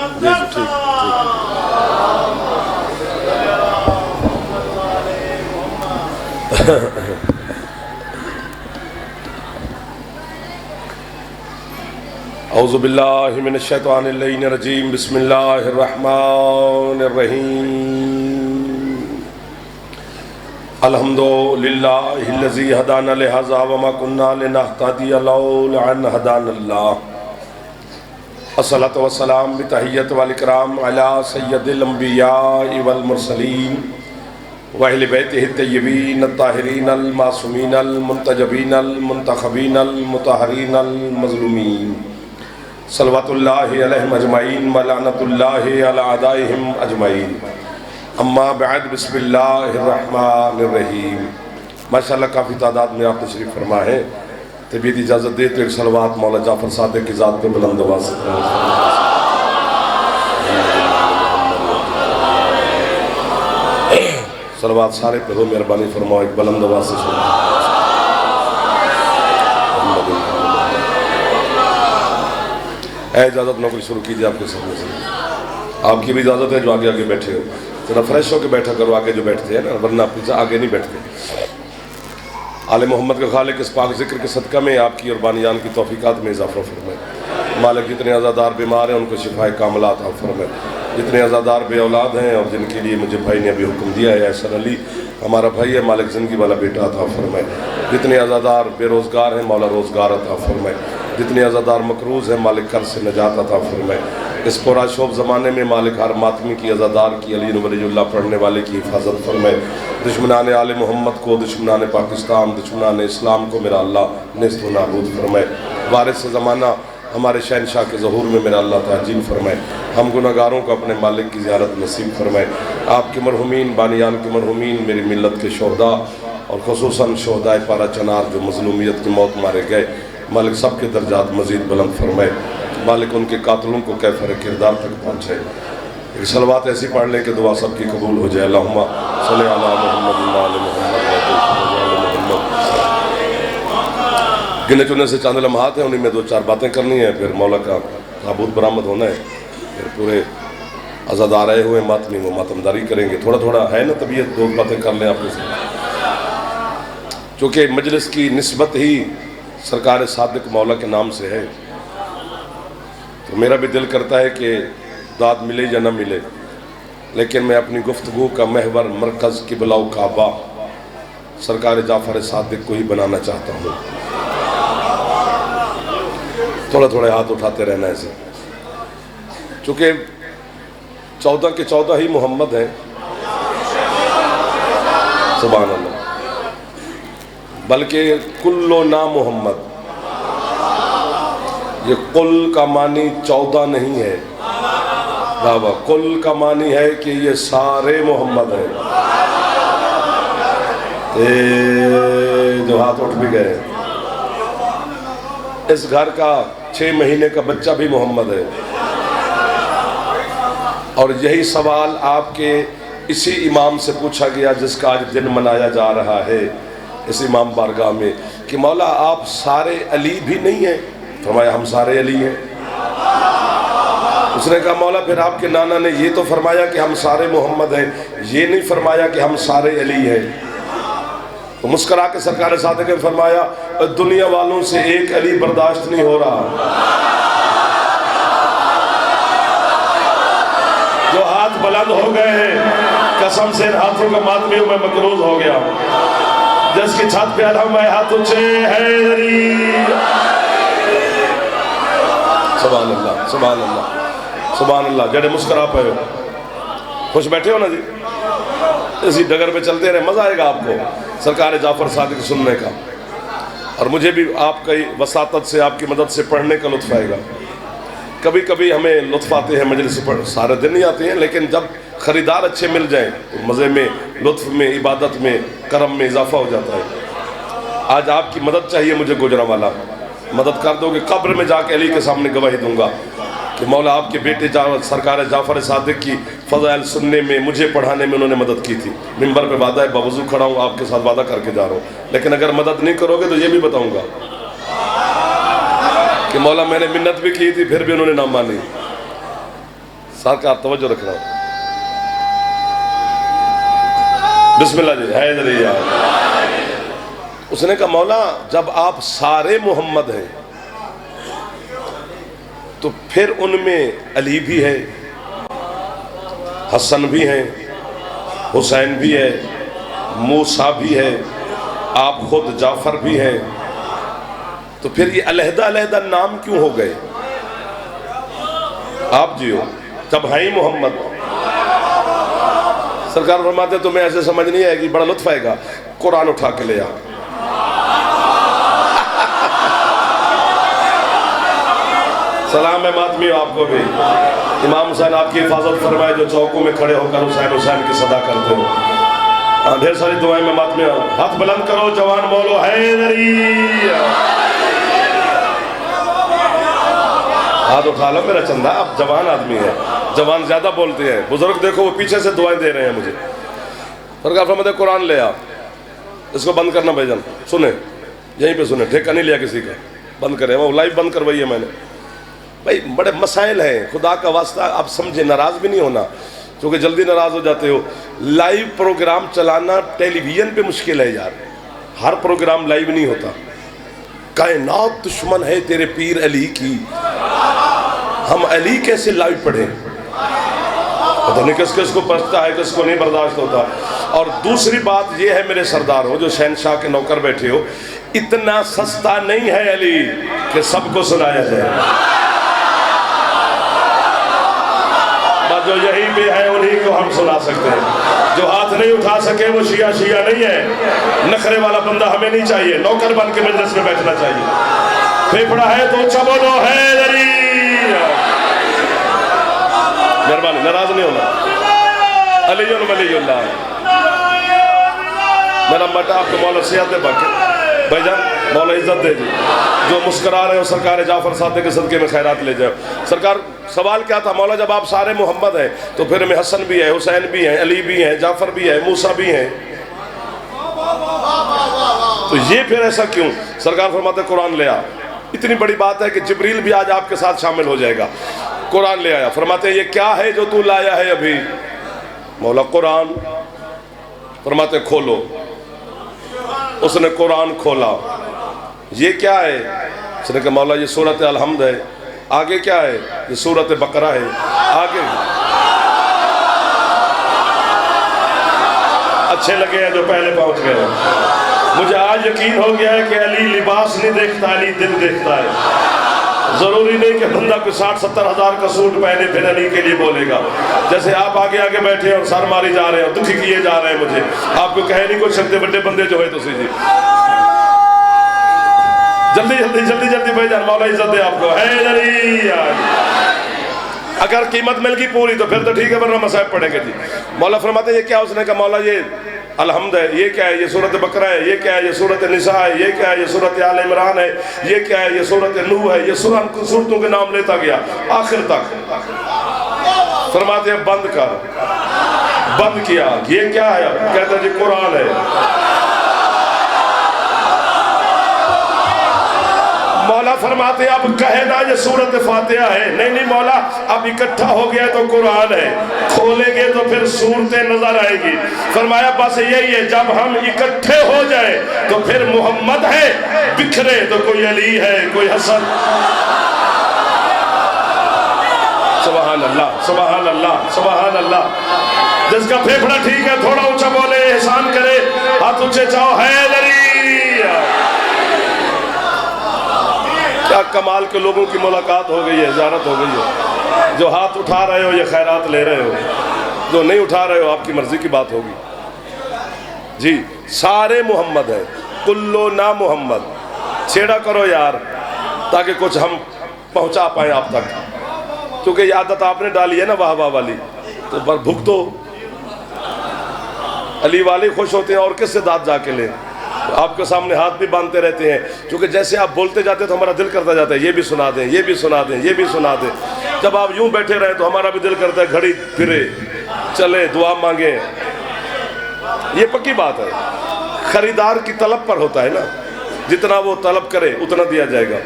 جی جی ٹھیک اعوذ باللہ من الشیطان اللعین الرجیم بسم اللہ الرحمن الرحیم الحمدللہ الذی ہدانا لہذا وما کننا لنہتدی لولا ان ہدانا اللہ الصلاۃ والسلام بتحیت والاکرام علی سید الانبیاء والمرسلین وَأَهْلِ بَيْتِهِ الطَّيِّبِينَ الطَّاهِرِينَ الْمَعْصُومِينَ الْمُنْتَجَبِينَ الْمُنْتَخَبِينَ الْمُطَهَّرِينَ الْمَظْلُومِينَ صلوات اللہ علیہم اجمعین ولعنت اللہ علی اعدائہم اجمعین اما بعد بسم اللہ الرحمن الرحیم ماشاءاللہ کافی تعداد میں آپ تشریف فرما ہے طبیعت اجازت دے تو ایک صلوات مولا جعفر صادق کی ذات پہ بلند آواز سے صلوات سارے پڑھو مہربانی فرماؤ ایک بلند آواز سے سنو اے اجازت نوکری شروع کیجئے آپ کے سامنے سے آپ کی بھی اجازت ہے جو آگے آگے بیٹھے ہو ذرا فریش ہو کے بیٹھا کرو آگے جو بیٹھتے ہیں نا ورنہ پیچھے آگے نہیں بیٹھتے آل محمد کا خالق اس پاک ذکر کے صدقہ میں آپ کی اور بانیان کی توفیقات میں اضافہ فرمائے مالک جتنے عزادار بیمار ہیں ان کو شفاء کاملہ عطا فرمائے جتنے عزادار بے اولاد ہیں اور جن کے لیے مجھے بھائی نے ابھی حکم دیا ہے احسن علی ہمارا بھائی ہے مالک زندگی والا بیٹا عطا فرمائے جتنے عزادار بے روزگار ہیں مولا روزگار عطا فرمائے جتنے عزادار مقروض ہیں مالک قرض سے نجات عطا فرمائے اس پورا شوب زمانے میں مالک ہر ماتمی کی عزادار کی علی ولی اللہ پڑھنے والے کی حفاظت فرمائے دشمنان آل محمد کو دشمنان پاکستان دشمنان اسلام کو میرا اللہ نیست و نابود فرمائے وارث زمانہ ہمارے شہنشاہ کے ظہور میں میرا اللہ تعجیل فرمائے ہم گناہگاروں کو اپنے مالک کی زیارت نصیب فرمائے آپ کے مرحومین بانیان کے مرحومین میری ملت کے شہداء اور خصوصاً شہداء پارا چنار جو مظلومیت کی موت مارے گئے مالک سب کے درجات مزید بلند فرمائے مالک ان کے قاتلوں کو کیفر کردار تک پہنچائے ایک صلوات ایسی پڑھ لیں کہ دعا سب کی قبول ہو جائے اللہم صلی علی محمد آل محمد گنے چنے سے چاند لمحات ہیں انہیں میں دو چار باتیں کرنی ہیں پھر مولا کا تابوت برآمد ہونا ہے پھر پورے عزادار آئے ہوئے ماتمی وہ ماتمداری کریں گے تھوڑا تھوڑا ہے نا طبیعت دو باتیں کر لیں آپ کے ساتھ چونکہ مجلس کی نسبت ہی سرکار صادق مولا کے نام سے ہے تو میرا بھی دل کرتا ہے کہ داد ملے یا نہ ملے لیکن میں اپنی گفتگو کا محور مرکز قبلہ و کعبہ سرکار جعفر صادق کو ہی بنانا چاہتا ہوں تھوڑا تھوڑے ہاتھ اٹھاتے رہنا ایسے چونکہ 14 کے 14 ہی محمد ہیں سبحان اللہ بلکہ کل نا محمد یہ کل کا معنی 14 نہیں ہے بابا کل کا معنی ہے کہ یہ سارے محمد ہیں جو ہاتھ اٹھ بھی گئے اس گھر کا 6 مہینے کا بچہ بھی محمد ہے اور یہی سوال آپ کے اسی امام سے پوچھا گیا جس کا آج دن منایا جا رہا ہے اس امام بارگاہ میں کہ مولا آپ سارے علی بھی نہیں ہیں فرمایا ہم سارے علی ہیں اس نے کہا مولا پھر آپ کے نانا نے یہ تو فرمایا کہ ہم سارے محمد ہیں یہ نہیں فرمایا کہ ہم سارے علی ہیں تو مسکرا کے سرکار صادق نے فرمایا دنیا والوں سے ایک علی برداشت نہیں ہو رہا جو ہاتھ بلند ہو گئے ہیں قسم سے ان ہاتھوں کا ماتمیوں میں مقروض ہو گیا جس کی چھت پہ علم ہے ہاتھ اچھے حیدری سبحان اللہ سبحان اللہ سبحان اللہ جڑے مسکرا پہ ہو خوش بیٹھے ہو نا جی اسی ڈگر پہ چلتے رہے مزہ آئے گا آپ کو سرکار جعفر صادق سننے کا اور مجھے بھی آپ کی وساطت سے آپ کی مدد سے پڑھنے کا لطف آئے گا کبھی کبھی ہمیں لطف آتے ہیں مجلس سے پڑھ سارے دن نہیں آتے ہیں لیکن جب خریدار اچھے مل جائیں تو مزے میں لطف میں عبادت میں کرم میں اضافہ ہو جاتا ہے آج آپ کی مدد چاہیے مجھے گجرانوالہ مدد کر دو کہ قبر میں جا کے علی کے سامنے گواہی دوں گا کہ مولا آپ کے بیٹے سرکار جعفر صادق کی فضائل سننے میں مجھے پڑھانے میں انہوں نے مدد کی تھی منبر پہ وعدہ ہے باوضو کھڑا ہوں آپ کے ساتھ وعدہ کر کے جا رہا ہوں لیکن اگر مدد نہیں کرو گے تو یہ بھی بتاؤں گا کہ مولا میں نے منت بھی کی تھی پھر بھی انہوں نے نہ مانی سرکار توجہ رکھنا. بسم اللہ جی. حیدریہ. اس نے کہا مولا جب آپ سارے محمد ہیں تو پھر ان میں علی بھی ہے، حسن بھی ہیں، حسین بھی ہے، موسیٰ بھی ہے، آپ خود جعفر بھی ہیں، تو پھر یہ علیحدہ علیحدہ نام کیوں ہو گئے؟ آپ جی ہو جب ہیں ہی محمد. سرکار فرماتے تمہیں ایسے سمجھ نہیں آئے گی، بڑا لطف آئے گا. قرآن اٹھا کے لے آ. سلام ہے ماتمی آپ کو بھی. امام حسین آپ کی حفاظت فرمائے جو چوکوں میں کھڑے ہو کر حسین حسین کی صدا کرتے ہو. ڈھیر ساری دعائیں میں ماتمی. ہاتھ بلند کرو جوان بولو حیدری. ہاتھ اٹھا لو میرا چندہ، آپ جوان آدمی ہے، جوان زیادہ بولتے ہیں. بزرگ دیکھو وہ پیچھے سے دعائیں دے رہے ہیں مجھے. سرکار فرماتے قرآن لے آ. اس کو بند کرنا بھائی جان، سنیں یہیں پہ سنیں، ٹھیکہ نہیں لیا کسی کا. بند کریں، وہ لائیو بند کروائی ہے میں نے. بھائی بڑے مسائل ہیں، خدا کا واسطہ آپ سمجھے، ناراض بھی نہیں ہونا کیونکہ جلدی ناراض ہو جاتے ہو. لائیو پروگرام چلانا ٹیلی ویژن پہ مشکل ہے یار، ہر پروگرام لائیو نہیں ہوتا. کائنات دشمن ہے تیرے پیر علی کی، ہم علی کیسے لائیو پڑھیں؟ پتہ نہیں کس کس کو پڑھتا ہے، کس کو نہیں برداشت ہوتا. اور دوسری بات یہ ہے میرے سردار ہو جو شہنشاہ کے نوکر بیٹھے ہو، اتنا سستا نہیں ہے علی کہ سب کو سنایا جائے. جو یہیں پہ ہے انہی کو ہم سنا سکتے ہیں. جو ہاتھ نہیں اٹھا سکے وہ شیعہ نہیں ہے. نخرے والا بندہ ہمیں نہیں چاہیے، نوکر بن کے مجلس میں بیٹھنا چاہیے. پھیپڑا ہے تو اونچا بولو حیدری. مہربانی ناراض نہیں ہونا. علی ولی اللہ. میرا بیٹا آپ کو مولا صحت دے باقی بھائی جان، مولا عزت دے جی. جو مسکرا رہے ہو سرکار جعفر صادق کے صدقے میں خیرات لے جاؤ. سرکار سوال کیا تھا؟ مولا جب آپ سارے محمد ہیں تو پھر میں حسن بھی ہے، حسین بھی ہیں، علی بھی ہیں، جعفر بھی ہے، موسیٰ بھی ہیں، تو یہ پھر ایسا کیوں؟ سرکار فرماتے قرآن لے آ. اتنی بڑی بات ہے کہ جبریل بھی آج آپ کے ساتھ شامل ہو جائے گا. قرآن لے آیا. فرماتے یہ کیا ہے جو تو لایا ہے ابھی؟ مولا قرآن. فرماتے کھولو. اس نے قرآن کھولا. یہ کیا ہے؟ اس نے کہا مولا یہ سورۃ الحمد ہے. آگے کیا ہے؟ یہ سورۃ بقرہ ہے. آگے اچھے لگے ہیں جو پہلے پہنچ گئے ہیں. مجھے آج یقین ہو گیا ہے کہ علی لباس نہیں دیکھتا، علی دل دیکھتا ہے. ضروری نہیں کہ بندہ کوئی 60-70 ہزار کا سوٹ پہنے پھر علی کے لیے بولے گا. جیسے آپ آگے آگے بیٹھے اور سر ماری جا رہے ہیں، دکھی کیے جا رہے ہیں، مجھے آپ کو کہے نہیں کوئی چھتے بڑے بندے جو ہے تو سی جی. جلدی جلدی جلدی جلدی بھائی جان، مولا عزت دے آپ کو. حیدری. اگر قیمت مل گئی پوری تو پھر تو ٹھیک ہے، ورنہ مصائب پڑیں گے جی. مولا فرماتے یہ کیا؟ اس نے کہا مولا یہ الحمد ہے. یہ کیا ہے؟ یہ سورۃ بقرہ ہے. یہ کیا ہے؟ یہ سورۃ نساء ہے. یہ کیا ہے؟ یہ سورۃ آل عمران ہے. یہ کیا ہے؟ یہ سورۃ نوح ہے. یہ سورتوں کے نام لیتا گیا آخر تک. فرماتے ہیں بند کر. بند کیا. یہ کیا ہے؟ کہتا ہے جی قرآن ہے. مولا فرماتے اب کہے نا یہ سورۃ فاتحہ ہے. نہیں مولا اب اکٹھا ہو گیا تو قرآن ہے. کھولیں گے تو پھر سورتیں نظر آئے گی. فرمایا بس یہی ہے، جب ہم اکٹھے ہو جائیں تو پھر محمد ہے، بکھرے تو کوئی علی ہے، کوئی حسن. سبحان اللہ سبحان اللہ سبحان اللہ. جس کا پھیپڑا ٹھیک ہے تھوڑا اونچا بولے، احسان کرے، ہاتھ اونچے چاہو. حیدری. کیا کمال کے لوگوں کی ملاقات ہو گئی ہے، زیارت ہو گئی ہے. جو ہاتھ اٹھا رہے ہو یہ خیرات لے رہے ہو، جو نہیں اٹھا رہے ہو آپ کی مرضی کی بات ہوگی. جی سارے محمد ہیں، کلو نا محمد. چھیڑا کرو یار تاکہ کچھ ہم پہنچا پائیں آپ تک، کیونکہ یہ عادت آپ نے ڈالی ہے نا واہ واہ والی، تو پر بھگتو. علی والے خوش ہوتے ہیں اور کس سے داد جا کے لیں. آپ کے سامنے ہاتھ بھی باندھتے رہتے ہیں کیونکہ جیسے آپ بولتے جاتے ہیں تو ہمارا دل کرتا جاتا ہے یہ بھی سنا دیں، یہ بھی سنا دیں، یہ بھی سنا دیں. جب آپ یوں بیٹھے رہیں تو ہمارا بھی دل کرتا ہے گھڑی پھرے، چلے، دعا مانگیں. یہ پکی بات ہے. خریدار کی طلب پر ہوتا ہے نا، جتنا وہ طلب کرے اتنا دیا جائے گا.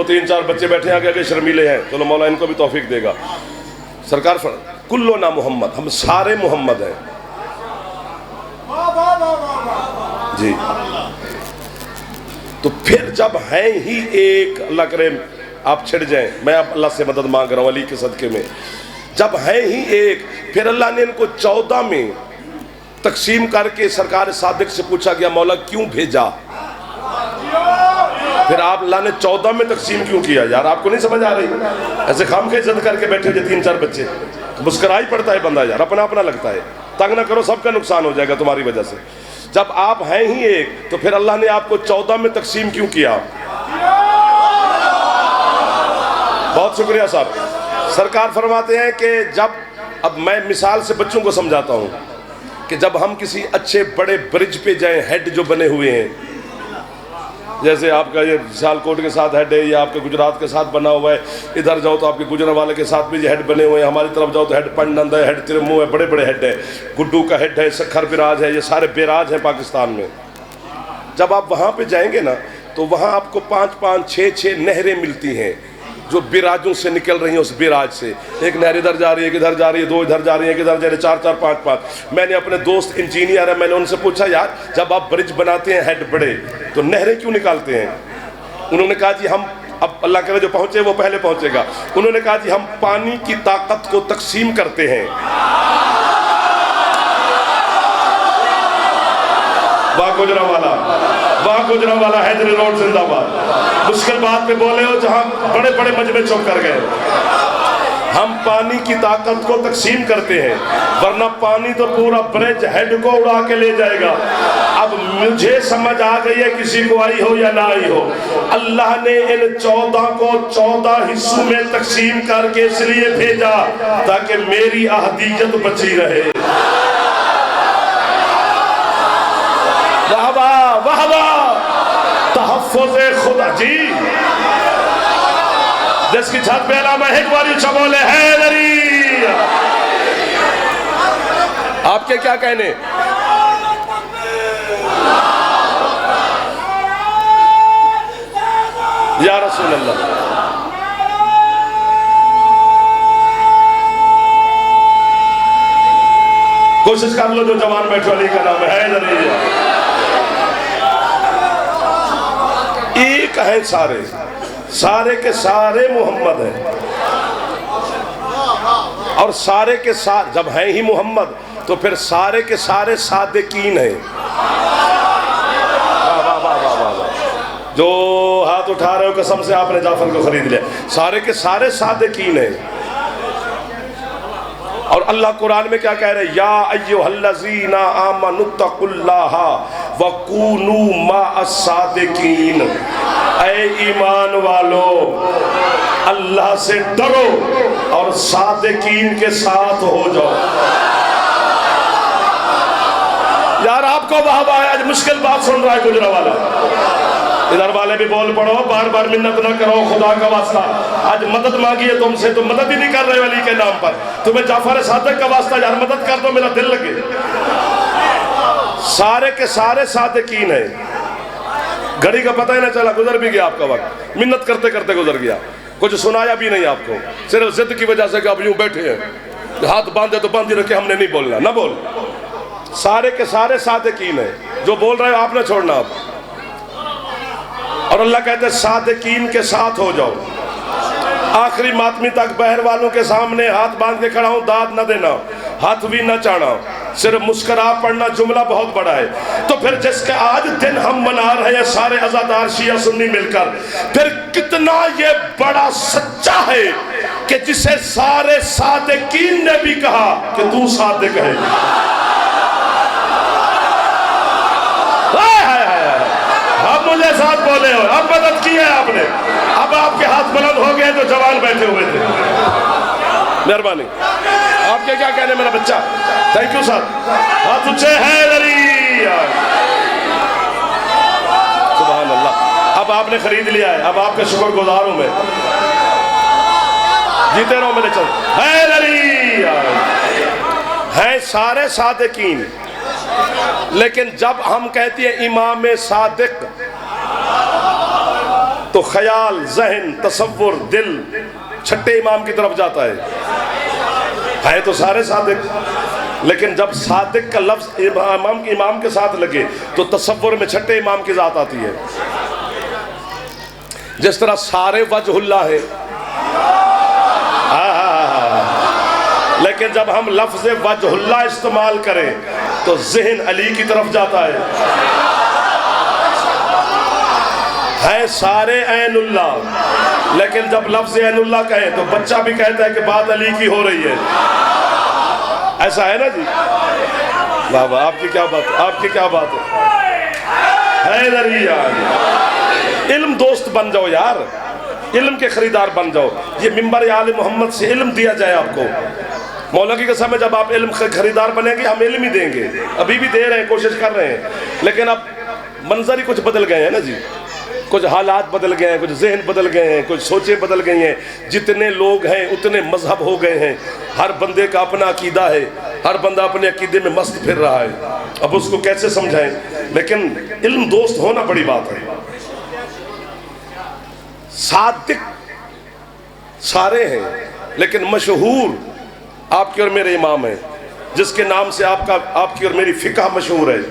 دو تین چار بچے بیٹھے آگے آگے شرمیلے ہیں، چلو مولا ان کو بھی توفیق دے گا. سرکار کلنا محمد، ہم سارے محمد ہیں جی. تو پھر جب ہیں ہی ایک، اللہ کرے آپ چھڑ جائیں، میں اب اللہ سے مدد مانگ رہا ہوں علی کے صدقے میں، جب ہیں ہی ایک، پھر اللہ نے ان کو 14 میں تقسیم کر کے سرکار صادق سے پوچھا گیا مولا کیوں بھیجا؟ پھر آپ اللہ نے 14 میں تقسیم کیوں کیا؟ یار آپ کو نہیں سمجھ آ رہی؟ ایسے خام کے عزت کر کے بیٹھے ہوئے 3-4 بچے، مسکرائی پڑتا ہے بندہ، یار اپنا اپنا لگتا ہے. تنگ نہ کرو، سب کا نقصان ہو جائے گا تمہاری وجہ سے. جب آپ ہیں ہی ایک تو پھر اللہ نے آپ کو 14 میں تقسیم کیوں کیا؟ بہت شکریہ صاحب. سرکار فرماتے ہیں کہ جب، اب میں مثال سے بچوں کو سمجھاتا ہوں کہ جب ہم کسی اچھے بڑے برج پہ جائیں، ہیڈ جو بنے ہوئے ہیں، جیسے آپ کا یہ سیالکوٹ کے ساتھ ہیڈ ہے، یا آپ کے گجرات کے ساتھ بنا ہوا ہے، ادھر جاؤ تو آپ کے گجرانوالے کے ساتھ بھی یہ ہیڈ بنے ہوئے ہیں، ہماری طرف جاؤ تو ہیڈ پنڈند ہے، ہیڈ ترمو ہے، بڑے بڑے ہیڈ ہے، گڈو کا ہیڈ ہے، سکھر براج ہے، یہ سارے بیراج ہیں پاکستان میں. جب آپ وہاں پہ جائیں گے نا تو وہاں آپ کو 5-5 6-6 نہریں ملتی ہیں جو بیراجوں سے نکل رہی ہیں. اس بیراج سے ایک نہر ادھر جا رہی ہے، ادھر جا رہی ہے، 2 ادھر جا رہی ہیں، ادھر جا رہی ہے، 4-4 5-5. میں نے اپنے دوست انجینئر ہے، میں نے ان سے پوچھا یار جب آپ برج بناتے ہیں ہیڈ بڑے تو نہریں کیوں نکالتے ہیں؟ انہوں نے کہا جی ہم، اب اللہ کرے جو پہنچے وہ پہلے پہنچے گا، انہوں نے کہا جی ہم پانی کی طاقت کو تقسیم کرتے ہیں. واہ گجرانوالا، واہ گجرانوالا، حیدری روڈ زندہ باد. مشکل بات پہ بولے ہو جہاں بڑے بڑے مجمع چوک کر گئے. ہم پانی کی طاقت کو تقسیم کرتے ہیں، ورنہ پانی تو پورا برج ہیڈ کو اڑا کے لے جائے گا. اب مجھے سمجھ آ گئی ہے، کسی کو آئی ہو یا نہ آئی ہو، اللہ نے ان 14 کو 14 حصوں میں تقسیم کر کے اس لیے بھیجا تاکہ میری احدیت بچی رہے. واہ واہ واہ واہ، تحفظ خدا جی. جس کی چھت پہ علامہ اقبال اچھا بولے حیدری. آپ کے کیا کہنے؟ یا رسول اللہ. کوشش کر لو جو جوان بیٹھو، علی کا نام ہے حیدری. ایک ہیں سارے، سارے کے سارے محمد ہیں، اور سارے کے سارے جب ہیں ہی محمد تو پھر سارے کے سارے صادقین ہیں. جو ہاتھ اٹھا رہے ہو قسم سے آپ نے جعفر کو خرید لیا، سارے کے سارے صادقین ہیں. اور اللہ قرآن میں کیا کہہ رہے ہیں؟ یا ایھا الذین آمنوا اتقوا اللہ وکونوا مع الصادقین. اے ایمان والو اللہ سے ڈرو اور صادقین کے ساتھ ہو جاؤ. یار آپ کو واہ واہ، آج مشکل بات سن رہا ہے گجرانوالا. ادھر والے بھی بول پڑو، بار بار منت نہ کرو، خدا کا واسطہ. آج مدد مانگی ہے تم سے، تم مدد ہی نہیں کر رہے علی کے نام پر. تمہیں جعفر صادق کا واسطہ، یار مدد کر دو، میرا دل لگے. سارے کے سارے صادقین ہیں. گھڑی کا پتہ ہی نہ چلا، گزر بھی گیا آپ کا وقت، منت کرتے کرتے گزر گیا. کچھ سنایا بھی نہیں آپ کو، صرف ضد کی وجہ سے کہ اب یوں بیٹھے ہیں، ہاتھ باندھے تو باندھ رکھے، ہم نے نہیں بولنا. نہ بول. سارے کے سارے صادقین ہیں. جو بول رہے ہو آپ نے چھوڑنا آپ. اور اللہ کہتے ہیں صادقین کے ساتھ ہو جاؤ. آخری ماتمی تک بہر والوں کے سامنے ہاتھ باندھ کے کھڑا ہوں، داد نہ دینا، ہاتھ بھی نہ چاڑنا، صرف مسکرا پڑھنا. جملہ بہت بڑا ہے. تو پھر جس کے آج دن ہم منا رہے ہیں سارے عزادار شیعہ سنی مل کر، پھر کتنا یہ بڑا سچا ہے کہ جسے سارے صادقین نے بھی کہا کہ تو صادق ہے. اب مجھے ساتھ بولے ہو، اب مدد کی ہے آپ نے. اب آپ کے ہاتھ بلند ہو گئے تو جوان بیٹھے ہوئے تھے. مہربانی. آپ کے کیا کہنے میرا بچہ؟ تھینک یو صاحب. ہاتھ اونچے حیدری. سبحان اللہ. اب آپ نے خرید لیا ہے، اب آپ کا شکر گزار ہوں میں. جیتے رہو میرے چل. حیدری ہیں سارے صادقین. لیکن جب ہم کہتے ہیں امام صادق تو خیال، ذہن، تصور، دل چھٹے امام کی طرف جاتا ہے تو سارے صادق، لیکن جب صادق کا لفظ امام کے ساتھ لگے تو تصور میں چھٹے امام کی ذات آتی ہے. جس طرح سارے وجہ اللہ ہے، لیکن جب ہم لفظ وجہ اللہ استعمال کریں تو ذہن علی کی طرف جاتا ہے سارے عین اللہ، لیکن جب لفظ عین اللہ کہیں تو بچہ بھی کہتا ہے کہ بات علی کی ہو رہی ہے. ایسا ہے نا جی؟ واہ واہ، آپ کی کیا بات ہے. حیدریہ، علم دوست بن جاؤ یار، علم کے خریدار بن جاؤ. یہ منبر آل محمد سے علم دیا جائے آپ کو. مولا کی قسم ہے جب آپ علم خریدار بنیں گے ہم علم ہی دیں گے. ابھی بھی دے رہے ہیں، کوشش کر رہے ہیں، لیکن اب منظر ہی کچھ بدل گئے ہیں نا جی. کچھ حالات بدل گئے ہیں، کچھ ذہن بدل گئے ہیں، کچھ سوچیں بدل گئی ہیں. جتنے لوگ ہیں اتنے مذہب ہو گئے ہیں. ہر بندے کا اپنا عقیدہ ہے، ہر بندہ اپنے عقیدے میں مست پھر رہا ہے. اب اس کو کیسے سمجھائیں؟ لیکن علم دوست ہونا بڑی بات ہے. صادق سارے ہیں، لیکن مشہور آپ کی اور میرے امام ہیں، جس کے نام سے آپ کی اور میری فقہ مشہور ہے.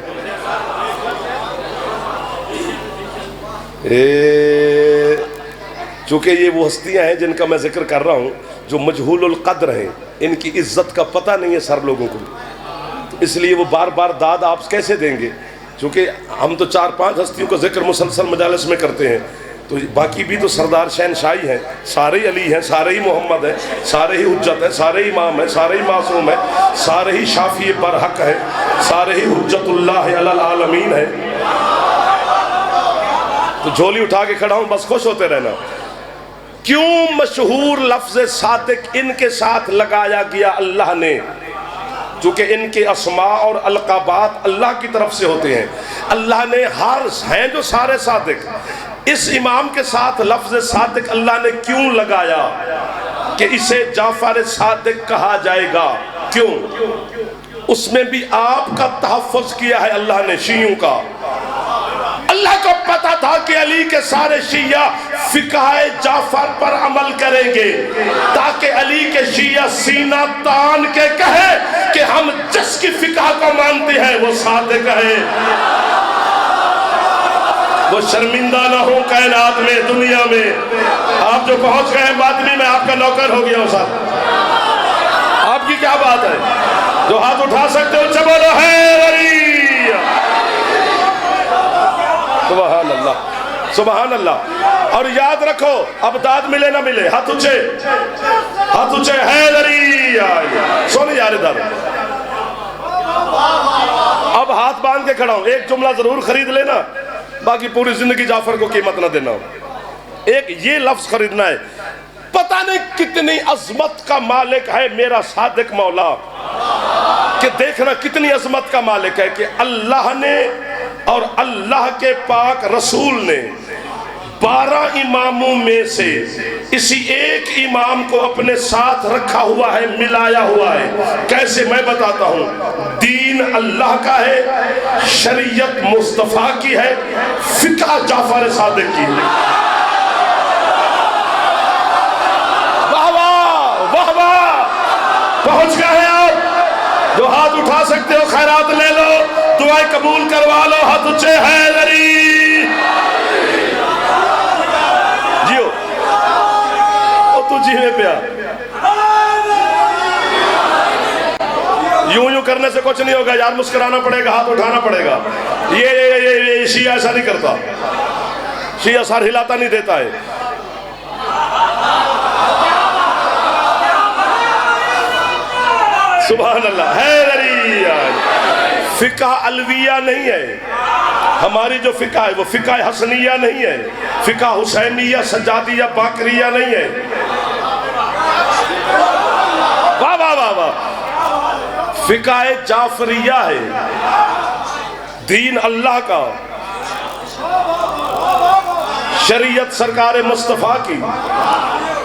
چونکہ یہ وہ ہستیاں ہیں جن کا میں ذکر کر رہا ہوں جو مجہول القدر ہیں، ان کی عزت کا پتہ نہیں ہے سر لوگوں کو، اس لیے وہ بار بار داد آپ کیسے دیں گے. چونکہ ہم تو 4-5 ہستیوں کا ذکر مسلسل مجالس میں کرتے ہیں، تو باقی بھی تو سردار شہنشاہی ہیں، سارے ہی علی ہیں، سارے ہی محمد ہیں، سارے ہی حجت ہیں، سارے ہی امام ہیں، سارے ہی معصوم ہیں، سارے ہی شافی برحق ہیں، سارے ہی حجت اللہ علی العالمین ہیں. تو جھولی اٹھا کے کھڑا ہوں، بس خوش ہوتے رہنا. کیوں مشہور لفظ صادق ان کے ساتھ لگایا گیا اللہ نے؟ چونکہ ان کے اسماء اور القابات اللہ کی طرف سے ہوتے ہیں. اللہ نے ہیں جو سارے صادق، اس امام کے ساتھ لفظ صادق اللہ نے کیوں لگایا کہ اسے جعفر صادق کہا جائے گا؟ کیوں؟ اس میں بھی آپ کا تحفظ کیا ہے اللہ نے، شیعوں کا. اللہ کو پتا تھا کہ علی کے سارے شیعہ فقہ جعفر پر عمل کریں گے، تاکہ علی کے شیعہ سینہ تان کے کہے کہ ہم جس کی فقہ کو مانتے ہیں وہ صادق ہے. وہ شرمندہ نہ ہوں کائنات میں، دنیا میں. آپ جو پہنچ گئے ہیں باطنی میں، آپ کا نوکر ہو گیا ہوں صاحب. آپ کی کیا بات ہے؟ جو ہاتھ اٹھا سکتے ہو اچھا بولو حیدریہ. سبحان اللہ، سبحان اللہ. اور یاد رکھو، اب داد ملے نہ ملے، ہاتھ اونچے حیدریہ. سونی یار ادھر، اب ہاتھ باندھ کے کھڑا ہوں. ایک جملہ ضرور خرید لینا، باقی پوری زندگی جعفر کو قیمت نہ دینا. ایک یہ لفظ خریدنا ہے، پتہ نہیں کتنی عظمت کا مالک ہے میرا صادق مولا، کہ دیکھنا کتنی عظمت کا مالک ہے کہ اللہ نے اور اللہ کے پاک رسول نے 12 اماموں میں سے اسی ایک امام کو اپنے ساتھ رکھا ہوا ہے، ملایا ہوا ہے. کیسے؟ میں بتاتا ہوں. دین اللہ کا ہے، شریعت مصطفیٰ کی ہے، فقہ جعفر صادق کی ہے. واہ واہ واہ واہ، پہنچ گئے ہیں آپ. جو ہاتھ اٹھا سکتے ہو خیرات لے لو، دعائیں قبول کروا لو. ہاتھ اونچے حیدری. جیو تو جیوے پیا. یوں کرنے سے کچھ نہیں ہوگا یار، مسکرانا پڑے گا، ہاتھ اٹھانا پڑے گا. یہ شیعہ ایسا نہیں کرتا، شیعہ سر ہلاتا نہیں دیتا ہے. سبحان اللہ. حیدریہ. فقہ علویہ نہیں ہے ہماری، جو فقہ ہے وہ فقہ حسنیہ نہیں ہے، فقہ حسینیہ سجادیہ باقریہ نہیں ہے. واہ واہ واہ واہ. فقہ جعفریہ ہے، دین اللہ کا، شریعت سرکار مصطفیٰ کی.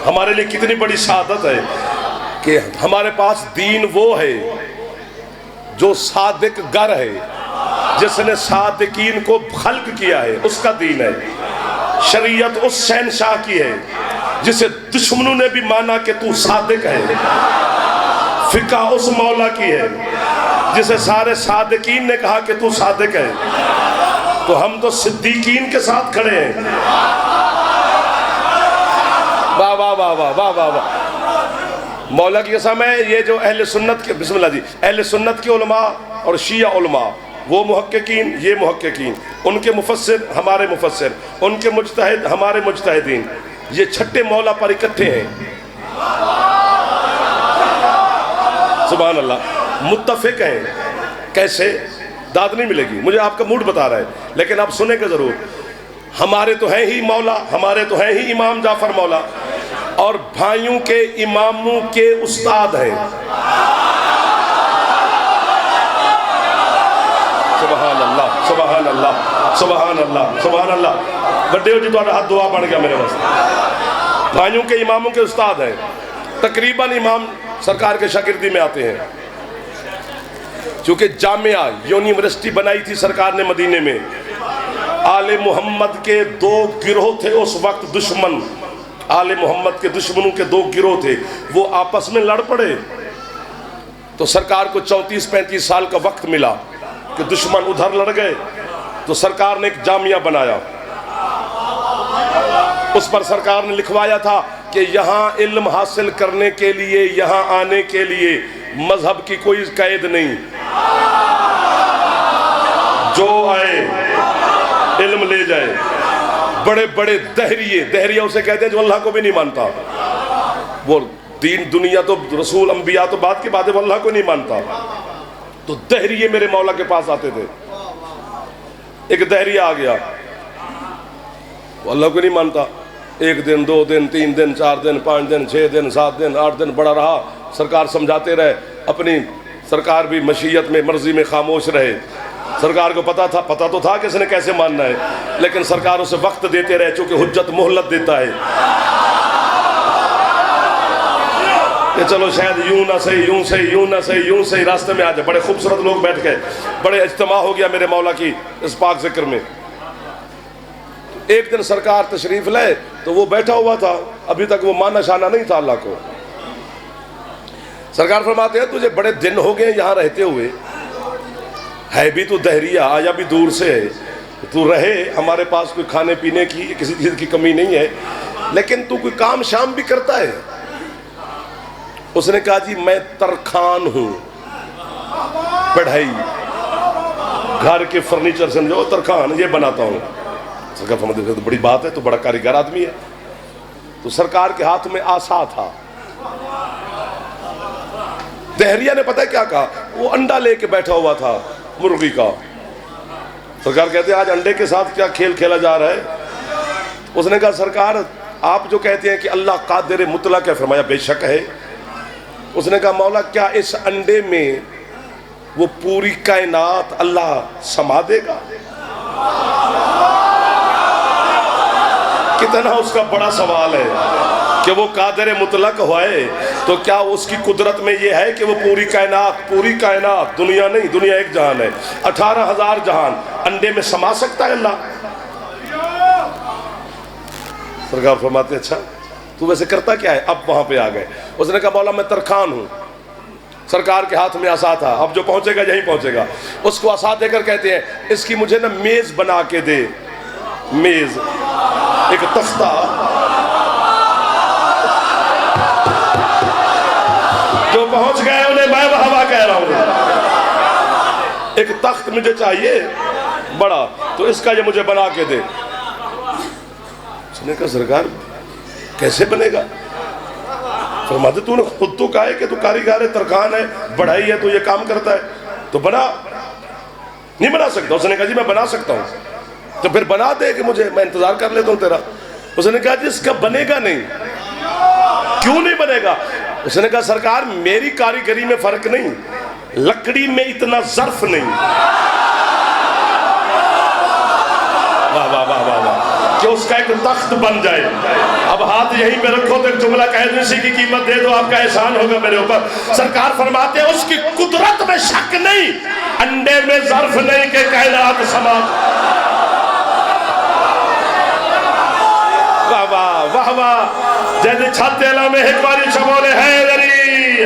ہمارے لیے کتنی بڑی سعادت ہے کہ ہمارے پاس دین وہ ہے جو صادق گر ہے، جس نے صادقین کو خلق کیا ہے، اس کا دین ہے. شریعت اس شہنشاہ کی ہے جسے دشمنوں نے بھی مانا کہ تو صادق ہے، فقہ اس مولا کی ہے جسے سارے صادقین نے کہا کہ تو صادق ہے، تو ہم تو صدیقین کے ساتھ کھڑے ہیں۔ واہ واہ واہ واہ واہ واہ واہ، مولا کی قسم ہے، یہ جو اہل سنت کے، بسم اللہ جی، اہل سنت کے علماء اور شیعہ علماء، وہ محققین یہ محققین، ان کے مفسر ہمارے مفسر، ان کے مجتہد ہمارے مجتہدین، یہ چھٹے مولا پر اکٹھے ہیں، سبحان اللہ، متفق ہیں۔ کیسے؟ داد نہیں ملے گی، مجھے آپ کا موڈ بتا رہا ہے، لیکن آپ سنیں گے ضرور۔ ہمارے تو ہیں ہی مولا، ہمارے تو ہیں ہی امام جعفر مولا، اور بھائیوں کے اماموں کے استاد ہیں۔ سبحان اللہ سبحان اللہ سبحان اللہ سبحان اللہ، بڑے ہو جی تو ہاتھ دعا بڑھ گیا میرے واسطے۔ بھائیوں کے اماموں کے استاد ہیں، تقریباً امام سرکار کے شاگردی میں آتے ہیں، چونکہ جامعہ یونیورسٹی بنائی تھی سرکار نے مدینے میں۔ آل محمد کے دو گروہ تھے اس وقت دشمن، آل محمد کے دشمنوں کے دو گروہ تھے، وہ آپس میں لڑ پڑے، تو سرکار کو 34-35 سال کا وقت ملا کہ دشمن ادھر لڑ گئے، تو سرکار نے ایک جامعہ بنایا، اس پر سرکار نے لکھوایا تھا کہ یہاں علم حاصل کرنے کے لیے، یہاں آنے کے لیے مذہب کی کوئی قید نہیں، جو آئے علم لے جائے۔ بڑے بڑے دہریے اسے کہتے ہیں جو اللہ کو بھی نہیں مانتا، وہ دین دنیا تو رسول انبیاء تو بات کی بات ہے، وہ اللہ کو نہیں مانتا، تو دہریے میرے مولا کے پاس آتے تھے۔ ایک دہریہ آ گیا، وہ اللہ کو نہیں مانتا، 1 دن 2 دن 3 دن 4 دن 5 دن 6 دن 7 دن 8 دن بڑا رہا، سرکار سمجھاتے رہے، اپنی سرکار بھی مشیت میں مرضی میں خاموش رہے۔ سرکار کو پتا تو تھا کہ اس نے کیسے ماننا ہے، لیکن سرکار اسے وقت دیتے رہے، چونکہ حجت مہلت دیتا ہے کہ چلو شاید یوں نہ صحیح، یوں صحیح، یوں نہ صحیح، یوں صحیح، راستے میں آ جائے۔ بڑے خوبصورت لوگ بیٹھ گئے، بڑے اجتماع ہو گیا میرے مولا کی اس پاک ذکر میں۔ ایک دن سرکار تشریف لائے تو وہ بیٹھا ہوا تھا، ابھی تک وہ مانا شانا نہیں تھا اللہ کو۔ سرکار فرماتے ہیں تجھے بڑے دن ہو گئے یہاں رہتے ہوئے، ہے بھی تو دہریہ، آیا بھی دور سے ہے، تو رہے، ہمارے پاس کوئی کھانے پینے کی کسی چیز کی کمی نہیں ہے، لیکن تو کوئی کام شام بھی کرتا ہے؟ اس نے کہا جی میں ترخان ہوں، پڑھائی گھر کے فرنیچر سمجھو ترخان یہ بناتا ہوں۔ سرکار فرماتے ہیں تو بڑی بات ہے، تو بڑا کاریگر آدمی ہے۔ تو سرکار کے ہاتھ میں آسا تھا، دہریہ نے پتہ کیا کہا، وہ انڈا لے کے بیٹھا ہوا تھا مرغی کا۔ سرکار کہتے ہیں آج انڈے کے ساتھ کیا کھیل کھیلا جا رہا ہے؟ اس نے کہا سرکار آپ جو کہتے ہیں کہ اللہ قادر مطلق ہے، فرمایا بے شک ہے۔ اس نے کہا مولا کیا اس انڈے میں وہ پوری کائنات اللہ سما دے گا؟ کتنا اس کا بڑا سوال ہے کہ وہ قادر مطلق ہوئے تو کیا اس کی قدرت میں یہ ہے کہ وہ پوری کائنات دنیا نہیں، دنیا ایک جہان ہے، 18,000 جہان انڈے میں سما سکتا ہے اللہ؟ سرکار فرماتے ہیں اچھا تو ویسے کرتا کیا ہے؟ اب وہاں پہ آ گئے۔ اس نے کہا مولا میں ترخان ہوں، سرکار کے ہاتھ میں عصا تھا، اب جو پہنچے گا یہیں پہنچے گا۔ اس کو عصا دے کر کہتے ہیں اس کی مجھے نا میز بنا کے دے، میز ایک تختہ، جو پہنچ گئے انہیں میں ہوا کہہ رہا ہوں، ایک تخت مجھے چاہیے بڑا، تو اس کا یہ مجھے بنا کے دے۔ اس نے کہا سرکار کیسے بنے گا؟ فرماتے تو نے خود تو کہا ہے کہ تو کاریگر ہے، ترخان ہے، بڑھائی ہے، تو یہ کام کرتا ہے، تو بنا۔ نہیں بنا سکتا؟ اس نے کہا جی میں بنا سکتا ہوں، تو پھر بنا دے کہ مجھے، میں انتظار کر لیتا ہوں تیرا۔ اس نے کہا جی اس کا بنے گا نہیں۔ کیوں نہیں بنے گا؟ اس نے کہا سرکار میری کاریگری میں فرق نہیں، لکڑی میں اتنا ظرف نہیں۔ واہ واہ واہ واہ واہ، کہ اس کا ایک تخت بن جائے۔ اب ہاتھ یہیں پہ رکھو تو ایک جملہ کہہ دو اسی کی قیمت دے دو، آپ کا احسان ہوگا میرے اوپر۔ سرکار فرماتے ہیں اس کی قدرت میں شک نہیں، انڈے میں ظرف نہیں کہ کائنات سما۔ واہ واہ جیسے چھاتے اللہ میں ایک باری شبول حیدری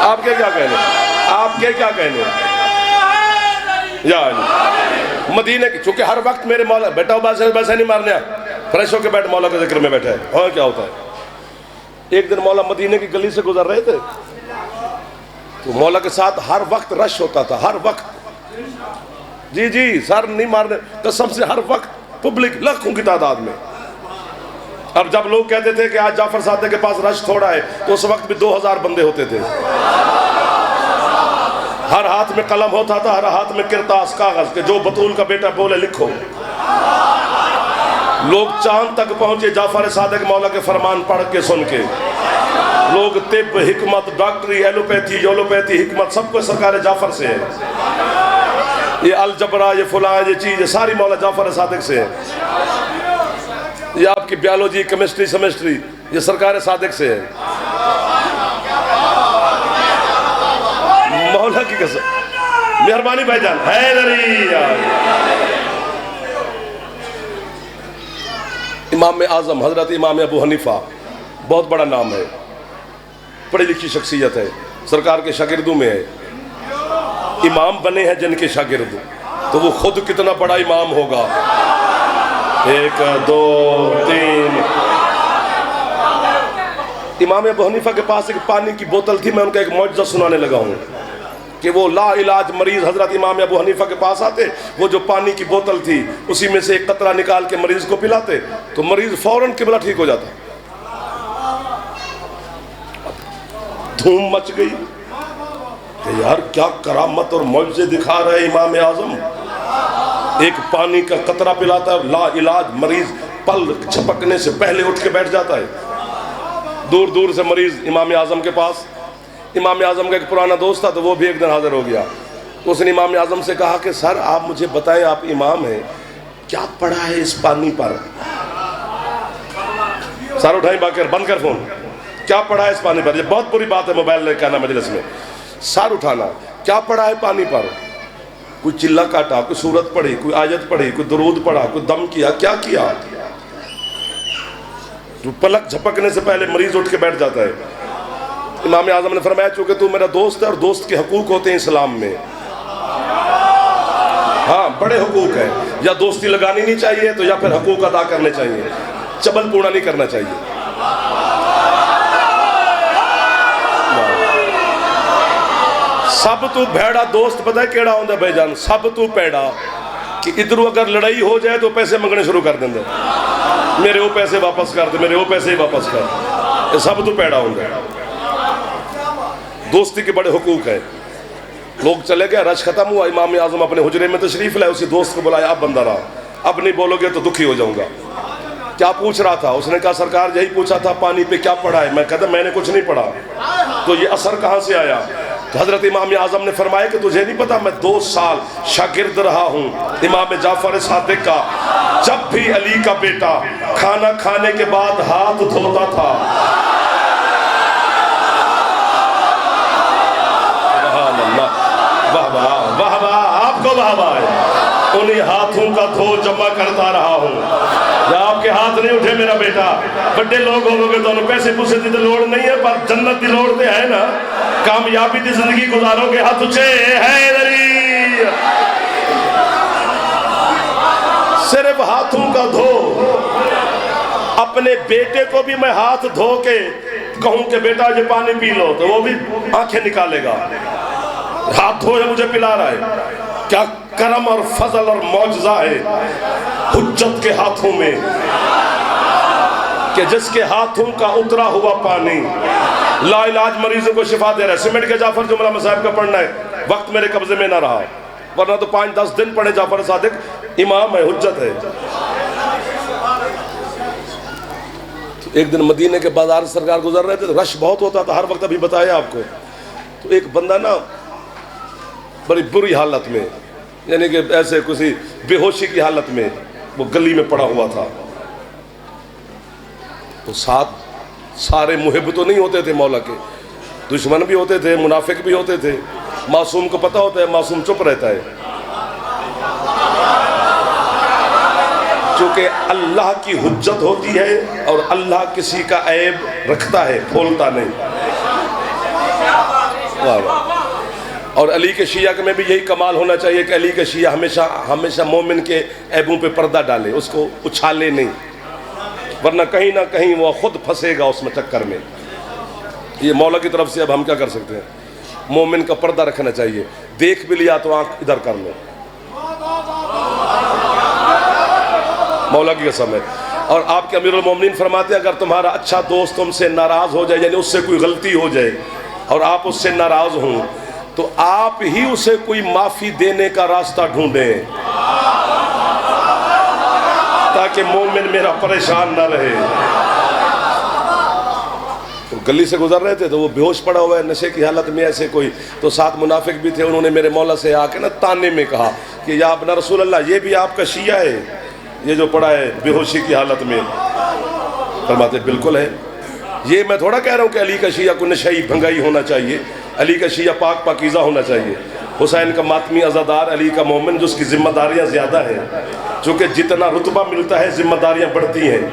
آپ کے کیا کہنے آپ کے کیا کہنے یا مدینہ کی چونکہ ہر وقت میرے مولا بیٹا ویسے نہیں مارنے فریش ہو کے بیٹھ مولا کے ذکر میں بیٹھا ہے اور کیا ہوتا ہے ایک دن مولا مدینہ کی گلی سے گزر رہے تھے تو مولا کے ساتھ ہر وقت رش ہوتا تھا ہر وقت جی جی سر نہیں مارنے قسم سے ہر وقت پبلک لاکھوں کی تعداد میں اب جب لوگ کہتے تھے کہ آج جعفر صادق کے پاس رش تھوڑا ہے تو اس وقت بھی 2000 بندے ہوتے تھے ہر ہاتھ میں قلم ہوتا تھا ہر ہاتھ میں کرتاس کاغذ کہ جو بطول کا بیٹا بولے لکھو لوگ چاند تک پہنچے جعفر صادق مولا کے فرمان پڑھ کے سن کے لوگ طب حکمت ڈاکٹری ایلوپیتھی یولوپیتھی حکمت سب کو سرکار جعفر سے ہے یہ الجبرا یہ فلاں یہ چیز یہ ساری مولا جعفر صادق سے ہے یہ آپ کی بیالوجی کیمسٹری سیمسٹری یہ سرکار صادق سے ہے مولا کی قسم مہربانی بھائی جان حیدری امام اعظم حضرت امام ابو حنیفہ بہت بڑا نام ہے پڑھی لکھی شخصیت ہے سرکار کے شاگردوں میں ہے امام بنے ہیں جن کے شاگرد تو وہ خود کتنا بڑا امام ہوگا 1 2 3 امام ابو حنیفہ کے پاس ایک پانی کی بوتل تھی میں ان کا ایک معجزہ سنانے لگا ہوں کہ وہ لا علاج مریض حضرت امام ابو حنیفہ کے پاس آتے وہ جو پانی کی بوتل تھی اسی میں سے ایک قطرہ نکال کے مریض کو پلاتے تو مریض فوراً قبلہ ٹھیک ہو جاتا دھوم مچ گئی کہ یار کیا کرامت اور معجزے دکھا رہے امام اعظم ایک پانی کا قطرہ پلاتا ہے لا علاج مریض پل چھپکنے سے پہلے اٹھ کے بیٹھ جاتا ہے دور دور سے مریض امام اعظم کے پاس امام اعظم کا ایک پرانا دوست تھا تو وہ بھی ایک دن حاضر ہو گیا تو اس نے امام اعظم سے کہا کہ سر آپ مجھے بتائیں آپ امام ہیں کیا پڑھا ہے اس پانی پر سر اٹھائیں باقر بند کر فون کیا پڑھا ہے اس پانی پر یہ بہت بری بات ہے موبائل لے کے آنا مجلس میں سر اٹھانا کیا پڑھا ہے پانی پر کوئی چلہ کاٹا کوئی سورت پڑھی کوئی آیت پڑھی کوئی درود پڑھا کوئی دم کیا کیا کیا جو پلک جھپکنے سے پہلے مریض اٹھ کے بیٹھ جاتا ہے امام اعظم نے فرمایا چونکہ تو میرا دوست ہے اور دوست کے حقوق ہوتے ہیں اسلام میں ہاں بڑے حقوق ہیں یا دوستی لگانی نہیں چاہیے تو یا پھر حقوق ادا کرنے چاہیے چبل پونا نہیں کرنا چاہیے سب تو بھیڑا دوست پتہ ہے کیڑا ہوندہ بھائی جان سب تو پیڑا کہ ادھروں اگر لڑائی ہو جائے تو پیسے منگنے شروع کر دیں دے میرے وہ پیسے واپس کر دے میرے وہ پیسے واپس کر دے یہ سب تو پیڑا ہوندہ دوستی کے بڑے حقوق ہیں لوگ چلے گئے رش ختم ہوا امام اعظم اپنے حجرے میں تشریف لائے اسی دوست کو بلایا اب بندہ رہا اب نہیں بولو گے تو دکھی ہو جاؤں گا کیا پوچھ رہا تھا اس نے کہا سرکار یہی پوچھا تھا پانی پہ کیا پڑھا ہے میں کہتا میں نے کچھ نہیں پڑھا تو یہ اثر کہاں سے آیا تو حضرت امام اعظم نے فرمایا کہ تجھے نہیں پتا میں 2 سال شاگرد رہا ہوں امام جعفر صادق کا جب بھی علی کا بیٹا کھانا کھانے کے بعد ہاتھ دھوتا تھا واہ واہ آپ کو واہ واہ ہے انہی ہاتھوں کا دھو جمع کرتا رہا ہوں یا آپ کے ہاتھ نہیں اٹھے میرا بیٹا بڑے لوگ ہو گے تو پیسے پوسے دی لوڑ نہیں ہے پر جنت دی لوڑ تے ہے نا کامیابی دی زندگی گزارو گے ہاتھ اچھے حیدری صرف ہاتھوں کا دھو اپنے بیٹے کو بھی میں ہاتھ دھو کے کہوں کہ بیٹا یہ پانی پی لو تو وہ بھی آنکھیں نکالے گا ہاتھ دھوئے مجھے پلا رہا ہے کیا کرم اور فضل اور معجزہ ہے حجت کے ہاتھوں میں کہ جس کے ہاتھوں کا اترا ہوا پانی لا علاج مریضوں کو شفا دے رہا ہے سمٹ کے جعفر جملہ مصاحب کا پڑھنا ہے وقت میرے قبضے میں نہ رہا ورنہ تو 5-10 دن پڑھے جعفر صادق امام ہے حجت ہے ایک دن مدینے کے بازار سرکار گزر رہے تھے تو رش بہت ہوتا تھا ہر وقت ابھی بتایا آپ کو تو ایک بندہ نا بڑی بری حالت میں یعنی کہ ایسے کسی بے ہوشی کی حالت میں وہ گلی میں پڑا ہوا تھا تو سارے محب تو نہیں ہوتے تھے مولا کے دشمن بھی ہوتے تھے منافق بھی ہوتے تھے معصوم کو پتہ ہوتا ہے معصوم چپ رہتا ہے چونکہ اللہ کی حجت ہوتی ہے اور اللہ کسی کا عیب رکھتا ہے، کھولتا نہیں۔ واہ واہ۔ اور علی کے شیعہ میں بھی یہی کمال ہونا چاہیے کہ علی کے شیعہ ہمیشہ مومن کے عیبوں پہ پردہ ڈالے، اس کو اچھالے نہیں، ورنہ کہیں نہ کہیں وہ خود پھنسے گا اس میں چکر میں۔ یہ مولا کی طرف سے اب ہم کیا کر سکتے ہیں؟ مومن کا پردہ رکھنا چاہیے، دیکھ بھی لیا تو آنکھ ادھر کر لو، مولا کی قسم ہے۔ اور آپ کے امیر المومنین فرماتے ہیں اگر تمہارا اچھا دوست تم سے ناراض ہو جائے، یعنی اس سے کوئی غلطی ہو جائے اور آپ اس سے ناراض ہوں، تو آپ ہی اسے کوئی معافی دینے کا راستہ ڈھونڈیں تاکہ مومن میرا پریشان نہ رہے۔ گلی سے گزر رہے تھے تو وہ بے ہوش پڑا ہوا ہے نشے کی حالت میں ایسے کوئی، تو ساتھ منافق بھی تھے، انہوں نے میرے مولا سے آ کے نا تانے میں کہا کہ یا ابن رسول اللہ یہ بھی آپ کا شیعہ ہے، یہ جو پڑا ہے بے ہوشی کی حالت میں؟ فرماتے بالکل ہے۔ یہ میں تھوڑا کہہ رہا ہوں کہ علی کا شیعہ کو نشئی بھنگائی ہونا چاہیے، علی کا شیعہ پاک پاکیزہ ہونا چاہیے، حسین کا ماتمی عزادار، علی کا مومن جس کی ذمہ داریاں زیادہ ہیں، چونکہ جتنا رتبہ ملتا ہے ذمہ داریاں بڑھتی ہیں۔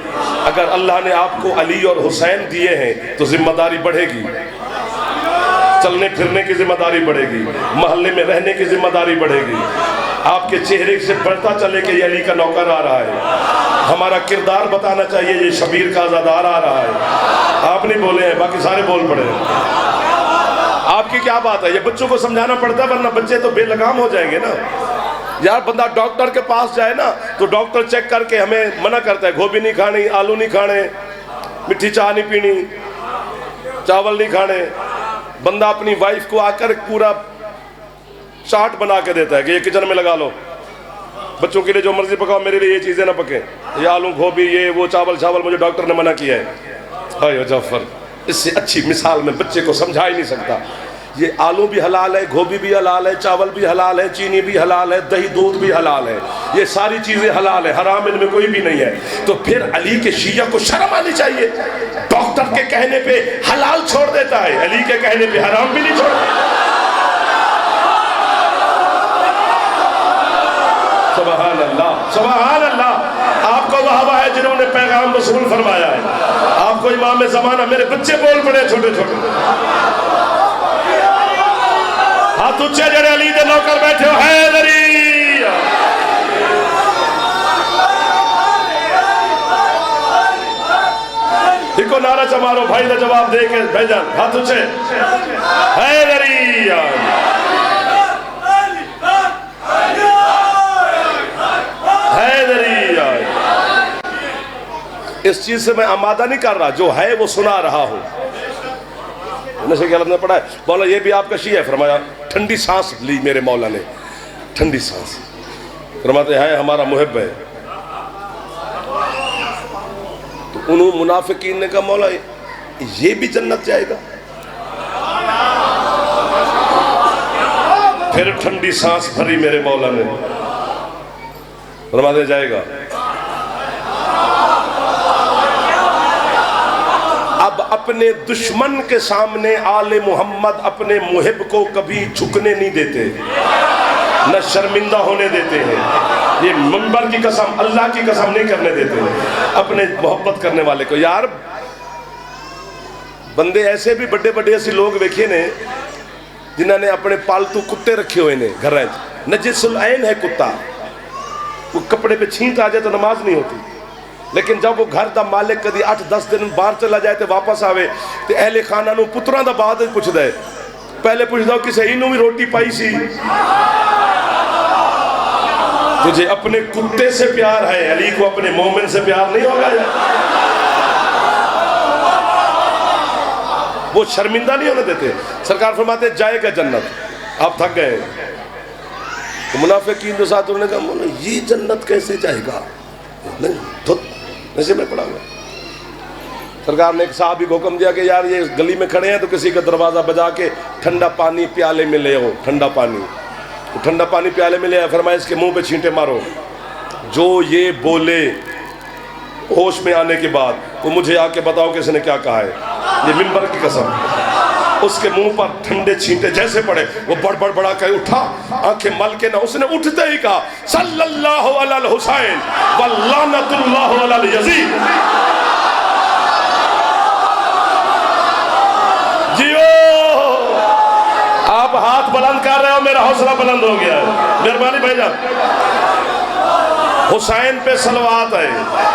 اگر اللہ نے آپ کو علی اور حسین دیے ہیں تو ذمہ داری بڑھے گی، چلنے پھرنے کی ذمہ داری بڑھے گی، محلے میں رہنے کی ذمہ داری بڑھے گی، آپ کے چہرے سے بڑھتا چلے کہ یہ علی کا نوکر آ رہا ہے، ہمارا کردار بتانا چاہیے یہ شبیر کا عزادار آ رہا ہے۔ آپ نہیں بولے ہیں، باقی سارے بول پڑے ہیں۔ آپ کی کیا بات ہے؟ یہ بچوں کو سمجھانا پڑتا ہے ورنہ بچے تو بے لگام ہو جائیں گے نا۔ یار بندہ ڈاکٹر کے پاس جائے نا تو ڈاکٹر چیک کر کے ہمیں منع کرتا ہے، گوبھی نہیں کھانی، آلو نہیں کھانے، مٹھی چائے نہیں پینی، چاول نہیں کھانے۔ بندہ اپنی وائف کو آ کر پورا چارٹ بنا کے دیتا ہے کہ یہ کچن میں لگا لو، بچوں کے لیے جو مرضی پکاؤ، میرے لیے یہ چیزیں نہ پکیں، یہ آلو گوبھی یہ وہ چاول مجھے ڈاکٹر نے منع کیا ہے۔ ہائے جعفر، اس سے اچھی مثال میں بچے کو سمجھا ہی نہیں سکتا۔ یہ آلو بھی حلال ہے، گوبھی بھی حلال ہے، چاول بھی حلال ہے، چینی بھی حلال ہے، دہی دودھ بھی حلال ہے، یہ ساری چیزیں حلال ہیں، حرام ان میں کوئی بھی نہیں ہے۔ تو پھر علی کے شیعہ کو شرم آنی چاہیے، ڈاکٹر کے کہنے پہ حلال چھوڑ دیتا ہے، علی کے کہنے پہ حرام بھی نہیں چھوڑتا۔ سبحان اللہ، سبحان اللہ۔ آپ کو وہ ہے جنہوں نے پیغام رسول فرمایا ہے، آپ کو امام زمانہ، میرے بچے بول پڑے چھوٹے چھوٹے، ہاتھ اچھے جڑے علی دے نوکر بیٹھے ہو، حیدری دیکھو نعرہ چمارو، بھائی دا جواب دے کے بھائی جان ہاتھ اچھے، حیدری حیدری۔ اس چیز سے میں آمادہ نہیں کر رہا، جو ہے وہ سنا رہا ہوں۔ نشے کی حالت میں پڑھا ہے، مولا یہ بھی آپ کا شیعہ ہے؟ فرمایا ٹھنڈی سانس لی میرے مولا نے، ٹھنڈی سانس۔ فرماتے ہیں ہمارا محب ہے۔ تو انہوں منافقین نے کہا مولا یہ بھی جنت جائے گا؟ پھر ٹھنڈی سانس بھری میرے مولا نے، فرماتے جائے گا۔ اب اپنے دشمن کے سامنے آل محمد اپنے محب کو کبھی جھکنے نہیں دیتے، نہ شرمندہ ہونے دیتے ہیں۔ یہ منبر کی قسم، اللہ کی قسم نہیں کرنے دیتے اپنے محبت کرنے والے کو۔ یار بندے ایسے بھی بڑے بڑے ایسے لوگ ویکھے نے جنہوں نے اپنے پالتو کتے رکھے ہوئے نے گھر، نجس العین ہے کتا، وہ کپڑے پہ چھینٹ آ جائے تو نماز نہیں ہوتی، لیکن جب وہ گھر دا مالک کدی 8-10 دن باہر چلا جائے تو واپس آوے تو اہل خانہ نو پتران دا بعد پوچھ دے، پہلے پوچھ دو کسے انہوں بھی روٹی پائی سی؟ تجھے اپنے کتے سے پیار ہے، علی کو اپنے مومن سے پیار نہیں ہوگا؟ وہ شرمندہ نہیں ہونے دیتے۔ سرکار فرماتے جائے گا جنت، آپ تھک گئے۔ تو منافقین جو ساتھ انہوں نے کہا مولا یہ جنت کیسے جائے گا؟ نہیں نشے میں پڑا ہوا۔ سرکار نے ایک صحابی کو حکم دیا کہ یار یہ گلی میں کھڑے ہیں تو کسی کا دروازہ بجا کے ٹھنڈا پانی پیالے میں لے آؤ، ٹھنڈا پانی۔ ٹھنڈا پانی پیالے میں لے آیا، فرمایا اس کے منہ پہ چھینٹے مارو، جو یہ بولے ہوش میں آنے کے بعد وہ مجھے آ کے بتاؤ کہ اس نے کیا کہا ہے۔ یہ منبر کی قسم، اس کے منہ پر ٹھنڈے چھینٹے جیسے پڑے، وہ بڑ بڑا کہ اٹھا، آنکھیں مل کے نہ، اس نے اٹھتے ہی کہا صلی اللہ علی الحسین واللعنت اللہ علی الیزید۔ جیو آپ ہاتھ بلند کر رہے ہو، میرا حوصلہ بلند ہو گیا ہے، مہربانی بھائی جان۔ حسین پہ صلوات ہے،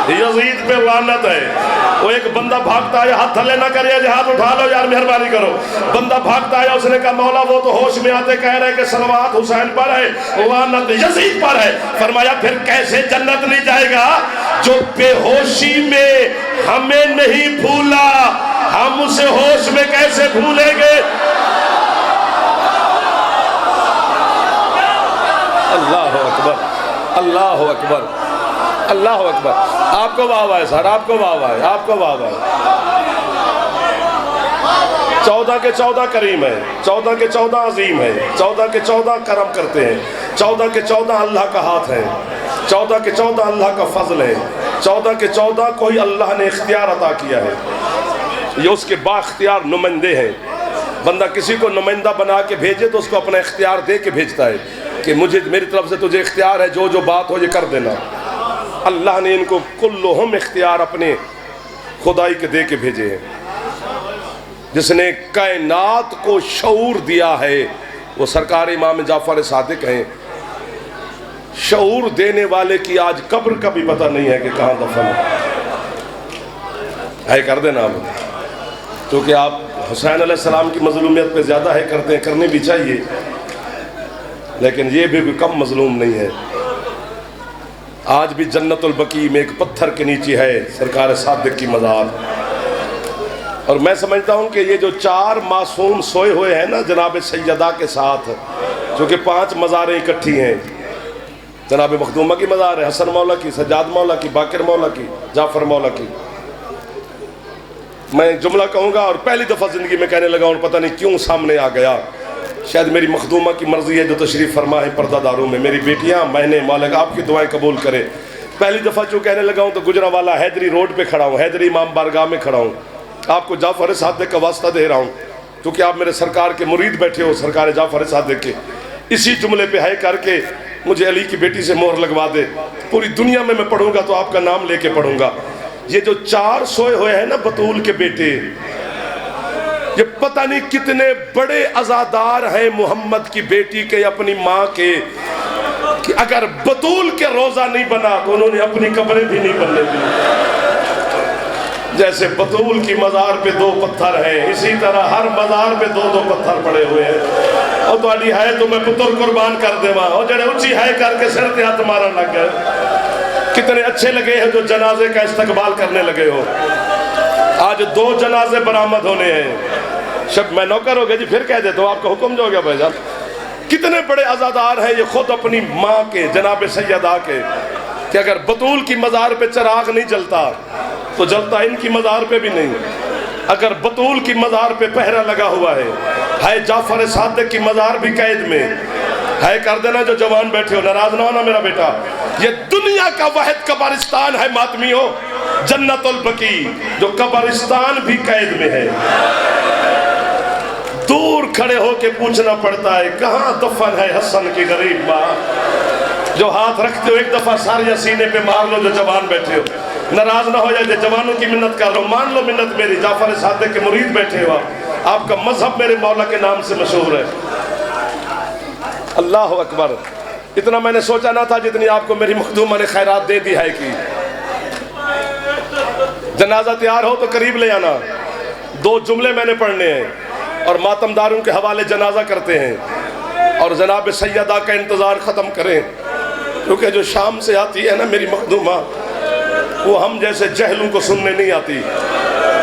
یزید پہ لعنت ہے۔ وہ ایک بندہ بھاگتا ہے، ہاتھ تھلے نہ کریے جی، ہاتھ اٹھا لو یار مہربانی کرو۔ بندہ بھاگتا ہے، اس نے کہا مولا وہ تو ہوش میں آتے کہہ رہے کہ صلوات حسین پر ہے، لعنت یزید پر ہے۔ فرمایا پھر کیسے جنت نہیں جائے گا جو بے ہوشی میں ہمیں نہیں بھولا، ہم اسے ہوش میں کیسے بھولیں گے؟ اللہ اکبر، اللہ اکبر، اللہ اکبر۔ آپ کو واہ واہ ہے سر، آپ کو واہ واہ ہے، آپ کو واہ واہ ہے۔ 14 کے 14 کریم ہے، 14 کے 14 عظیم ہے، 14 کے 14 کرم کرتے ہیں، 14 کے 14 اللہ کا ہاتھ ہے، 14 کے 14 اللہ کا فضل ہے، 14 کے 14 کوئی اللہ نے اختیار عطا کیا ہے، یہ اس کے با اختیار نمائندے ہیں۔ بندہ کسی کو نمائندہ بنا کے بھیجے تو اس کو اپنا اختیار دے کے بھیجتا ہے کہ مجھے میری طرف سے تجھے اختیار ہے، جو جو بات ہو یہ کر دینا۔ اللہ نے ان کو کلہم اختیار اپنے خدائی کے دے کے بھیجے ہیں۔ جس نے کائنات کو شعور دیا ہے وہ سرکار امام جعفر صادق ہیں۔ شعور دینے والے کی آج قبر کا بھی پتہ نہیں ہے کہ کہاں دفن ہے، کر دینا آپ، کیونکہ آپ حسین علیہ السلام کی مظلومیت پہ زیادہ ہے کرتے ہیں، کرنی بھی چاہیے، لیکن یہ بھی کم مظلوم نہیں ہے۔ آج بھی جنت البقیع میں ایک پتھر کے نیچے ہے سرکار صادق کی مزار، اور میں سمجھتا ہوں کہ یہ جو 4 معصوم سوئے ہوئے ہیں نا جناب سیدہ کے ساتھ، چونکہ 5 مزاریں اکٹھی ہیں، جناب مخدومہ کی مزار ہے، حسن مولا کی، سجاد مولا کی، باقر مولا کی، جعفر مولا کی۔ میں جملہ کہوں گا اور پہلی دفعہ زندگی میں کہنے لگا اور پتہ نہیں کیوں سامنے آ گیا، شاید میری مخدومہ کی مرضی ہے جو تشریف فرما ہے پردہ داروں میں، میری بیٹیاں، میں نے مالک آپ کی دعائیں قبول کرے۔ پہلی دفعہ جو کہنے لگا ہوں تو گجرانوالہ حیدری روڈ پہ کھڑا ہوں، حیدری امام بارگاہ میں کھڑا ہوں، آپ کو جعفر صادق کا واسطہ دے رہا ہوں کیونکہ آپ میرے سرکار کے مرید بیٹھے ہو، سرکار جعفر صادق کے۔ اسی جملے پہ ہے کر کے مجھے علی کی بیٹی سے مہر لگوا دے، پوری دنیا میں پڑھوں گا تو آپ کا نام لے کے پڑھوں گا۔ یہ جو 4 سوئے ہوئے ہیں نا بطول کے بیٹے، یہ پتہ نہیں کتنے بڑے عزادار ہیں محمد کی بیٹی کے، اپنی ماں کے، کہ اگر بطول کے روزہ نہیں بنا تو انہوں نے اپنی قبریں بھی نہیں بننے دی۔ جیسے بطول کی مزار پہ 2 پتھر ہیں، اسی طرح ہر مزار پہ 2 پتھر پڑے ہوئے ہیں۔ اور تو علی ہے تو میں پتر قربان کر دے وہاں، اور جڑے اچھی ہے کر کے سر تے ہاتھ مارا لگ گئے۔ کتنے اچھے لگے ہیں جو جنازے کا استقبال کرنے لگے ہو۔ آج 2 جنازے برآمد ہونے ہیں، شب میں نوکر ہو گیا جی، پھر کہہ دیتا ہوں آپ کا حکم جو ہو گیا بھائی جان۔ کتنے بڑے عزادار ہیں یہ خود اپنی ماں کے، جناب سیدہ کے، کہ اگر بطول کی مزار پہ چراغ نہیں جلتا تو جلتا ان کی مزار پہ بھی نہیں۔ اگر بطول کی مزار پہ پہرا لگا ہوا ہے جعفر صادق کی مزار بھی قید میں ہے، کر دینا جو جوان بیٹھے ہو، ناراض نہ ہونا میرا بیٹا۔ یہ دنیا کا واحد قبرستان ہے ماتمیوں، جنت البقیع، جو قبرستان بھی قید میں ہے۔ دور کھڑے ہو کے پوچھنا پڑتا ہے کہاں دفن ہے حسن کی غریب ماں؟ جو ہاتھ رکھتے ہو ایک دفعہ سار یا سینے پہ مار لو جو جوان بیٹھے ہو، ناراض نہ ہو جائے، جوانوں کی منت کر لو، مان لو منت میری، جعفر صادق کے مرید بیٹھے ہو آپ کا مذہب میرے مولا کے نام سے مشہور ہے۔ اللہ اکبر۔ اتنا میں نے سوچا نہ تھا جتنی آپ کو میری مخدومہ نے خیرات دے دی ہے کی۔ جنازہ تیار ہو تو قریب لے آنا، 2 جملے میں نے پڑھنے ہیں اور ماتمداروں کے حوالے جنازہ کرتے ہیں، اور جناب سیدہ کا انتظار ختم کریں، کیونکہ جو شام سے آتی ہے نا میری مخدومہ، وہ ہم جیسے جہلوں کو سننے نہیں آتی،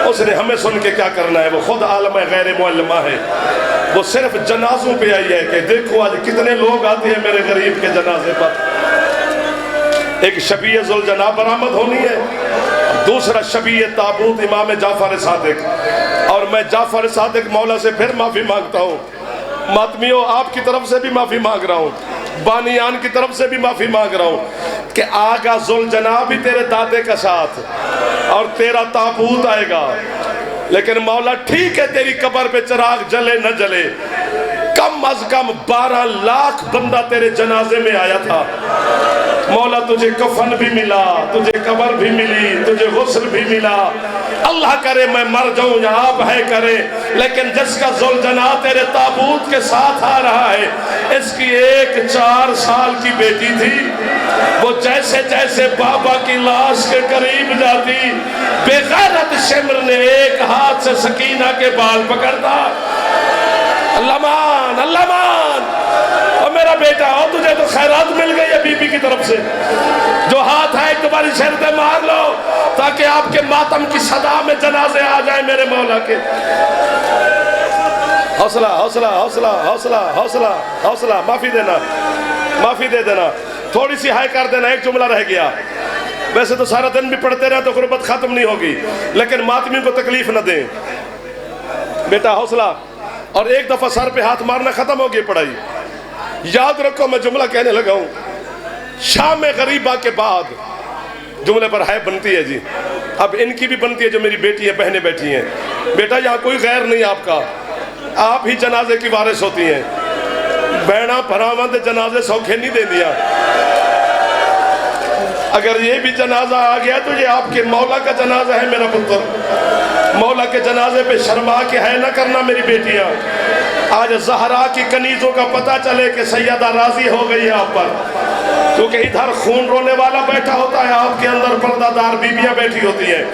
اس نے ہمیں سن کے کیا کرنا ہے، وہ خود عالم غیر معلمہ ہے، وہ صرف جنازوں پہ آئی ہے کہ دیکھو آج کتنے لوگ آتے ہیں میرے غریب کے جنازے پر۔ ایک شبیہ ذوالجناح برآمد ہونی ہے، دوسرا شبیہ تابوت امام جعفر صادق، اور میں جعفر صادق مولا سے پھر معافی مانگتا ہوں، ماتمیوں آپ کی طرف سے بھی معافی مانگ رہا ہوں، بانیان کی طرف سے بھی معافی مانگ رہا ہوں کہ آگا ذوالجناح بھی تیرے دادے کا ساتھ اور تیرا تابوت آئے گا، لیکن مولا ٹھیک ہے تیری قبر پہ چراغ جلے نہ جلے، کم از کم 12 لاکھ بندہ تیرے جنازے میں آیا تھا۔ مولا تجھے کفن بھی ملا، تجھے قبر بھی ملی، تجھے غسل بھی ملا۔ اللہ کرے میں مر جاؤں یا آپ ہے کرے، لیکن جس کا ذوالجناح تیرے تابوت کے ساتھ آ رہا ہے، اس کی ایک 4 سال کی بیٹی تھی، وہ جیسے جیسے بابا کی لاش کے قریب جاتی، بے غیرت شمر نے ایک ہاتھ سے سکینہ کے بال پکڑتا، اللہ مان، اللہ مان، اور میرا بیٹا ہو، تجھے تو خیرات مل گئی ہے بی بی کی طرف سے، جو ہاتھ ہے ایک دوباری شرطیں مار لو تاکہ آپ کے ماتم کی صدا میں جنازے آ جائیں میرے مولا کے۔ حوصلہ حوصلہ حوصلہ حوصلہ حوصلہ حوصلہ، معافی دینا، معافی دے دینا، تھوڑی سی ہائے کر دینا، ایک جملہ رہ گیا۔ ویسے تو سارا دن بھی پڑھتے رہے تو غربت ختم نہیں ہوگی، لیکن ماتمی کو تکلیف نہ دیں۔ بیٹا حوصلہ، اور ایک دفعہ سر پہ ہاتھ مارنا ختم ہوگی پڑھائی۔ یاد رکھو میں جملہ کہنے لگا ہوں، شام غریبہ کے بعد جملے پر ہے بنتی ہے جی، اب ان کی بھی بنتی ہے جو میری بیٹی ہے، بہنیں بیٹھی ہیں۔ بیٹا یہاں کوئی غیر نہیں آپ کا، آپ ہی جنازے کی وارث ہوتی ہیں۔ بہنا بھراواں دے جنازے سوکھے نہیں دے دیا، اگر یہ بھی جنازہ آ گیا تو یہ آپ کے مولا کا جنازہ ہے میرا پتر۔ مولا کے جنازے پہ شرما کے ہے نہ کرنا میری بیٹیاں۔ آج زہرا کی کنیزوں کا پتہ چلے کہ سیدہ راضی ہو گئی ہے آپ پر، کیونکہ ادھر خون رونے والا بیٹھا ہوتا ہے، آپ کے اندر پردہ دار بیویاں بیٹھی ہوتی ہیں۔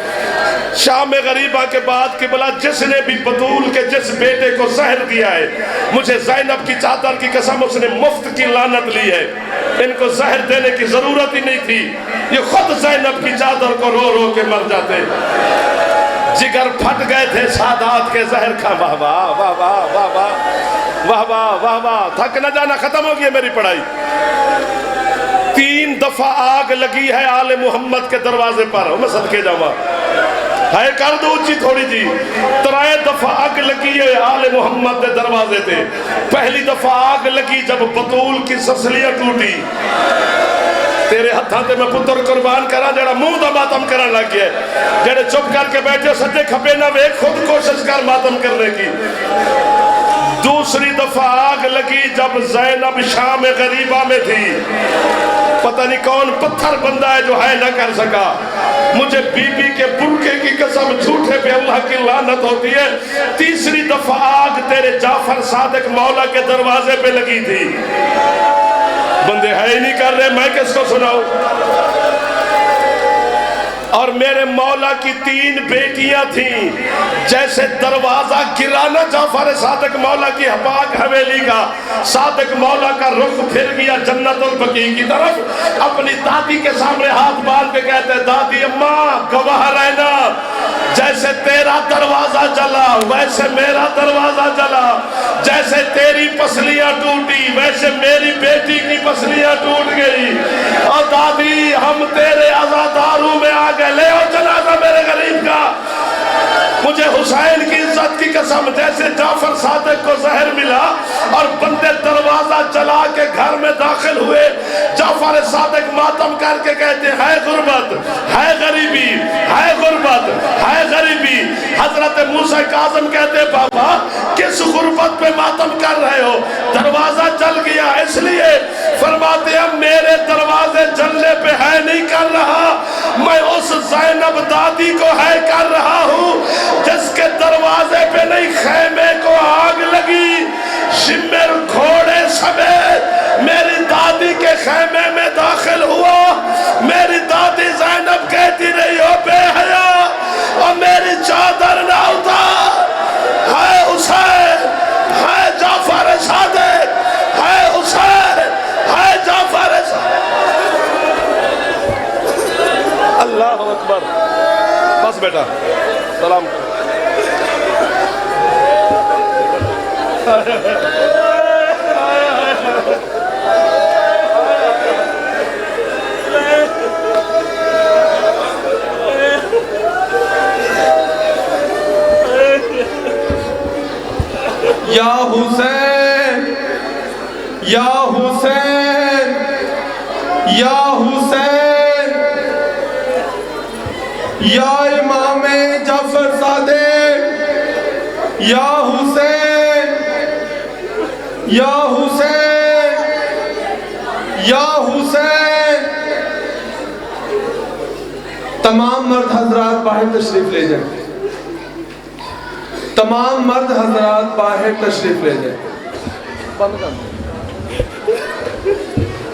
شام غریبہ کے بعد قبلہ جس نے بھی بطول کے جس بیٹے کو زہر دیا ہے، مجھے زینب کی چادر کی قسم اس نے مفت کی لعنت لی ہے۔ ان کو زہر دینے کی ضرورت ہی نہیں تھی، یہ خود زینب کی چادر کو رو رو کے مر جاتے۔ جگر پھٹ گئے تھے سادات کے زہر کھا۔ واہ واہ واہ واہ واہ واہ واہ واہ واہ واہ، تھک نہ جانا، ختم ہو گئی میری پڑھائی۔ 3 دفعہ آگ لگی ہے آل محمد کے دروازے پر، میں صدقے جاؤں ہے کر دو اچھی تھوڑی جی۔ 3 دفعہ آگ لگی ہے آل محمد کے دروازے تے۔ پہلی دفعہ آگ لگی جب بطول کی سسلیاں ٹوٹی، تیرے ہتھاں تے میں پتر قربان کرا جڑا منہ دا ماتم کرن لگ گیا، جڑے چپ کر کے بیٹھے سجے کھپے نہ ویکھ، خود کوشش کر ماتم کرنے کی۔ دوسری دفعہ آگ لگی جب زینب شام غریبہ میں تھی، پتہ نہیں کون پتھر بندہ ہے جو ہے نہ کر سکا۔ مجھے بی بی کے برکے کی قسم، جھوٹے پہ اللہ کی لعنت ہوتی ہے۔ تیسری دفعہ آگ تیرے جعفر صادق مولا کے دروازے پہ لگی تھی، بندے ہے ہی نہیں کر رہے، میں کس کو سناؤں؟ اور میرے مولا کی 3 بیٹیاں تھیں، جیسے دروازہ گرانا جعفر صادق مولا کی پاک حویلی کا، صادق مولا کا رخ پھر گیا جنت البقیع کی طرف، اپنی دادی کے سامنے ہاتھ باندھ کے کہتے دادی اماں گواہ رہنا، جیسے تیرا دروازہ جلا ویسے میرا دروازہ جلا، جیسے تیری پسلیاں ٹوٹی ویسے میری بیٹی کی پسلیاں ٹوٹ گئی، اور دادی ہم تیرے عزاداروں میں آ گئے، لے او جنازہ میرے غریب کا۔ مجھے حسین کی عزت کی قسم، جیسے جعفر صادق کو زہر ملا اور بندے دروازہ جلا کے گھر میں داخل ہوئے، جعفر صادق ماتم کر کے کہتے ہے غربت، ہے غریبی، ہے غربت، ہے غریبی۔ حضرت موسیٰ کاظم کہتے بابا کس غربت پہ ماتم کر رہے ہو؟ دروازہ جل گیا اس لیے، فرماتے ہیں میرے دروازے جلنے پہ ہے نہیں کر رہا، میں اس زینب دادی کو ہے کر رہا ہوں جس کے دروازے پہ نہیں خیمے کو آگ لگی، شمر گھوڑے سمیت میری دادی کے خیمے میں داخل ہوا، میری دادی زینب کہتی رہی ہو بے حیا اور میری چادر نہ اتار، ہے حسین، ہے جعفر صادق، ہے حسین، ہے جعفر صادق۔ اللہ اکبر، بس بیٹا سلام۔ یا حسین، یا حسین، یا حسین، یا امام جعفر صادق، یا حسین یا حسین. تمام مرد حضرات باہر تشریف لے جائیں. تمام مرد حضرات باہر تشریف لے جائیں. بند کر دیں.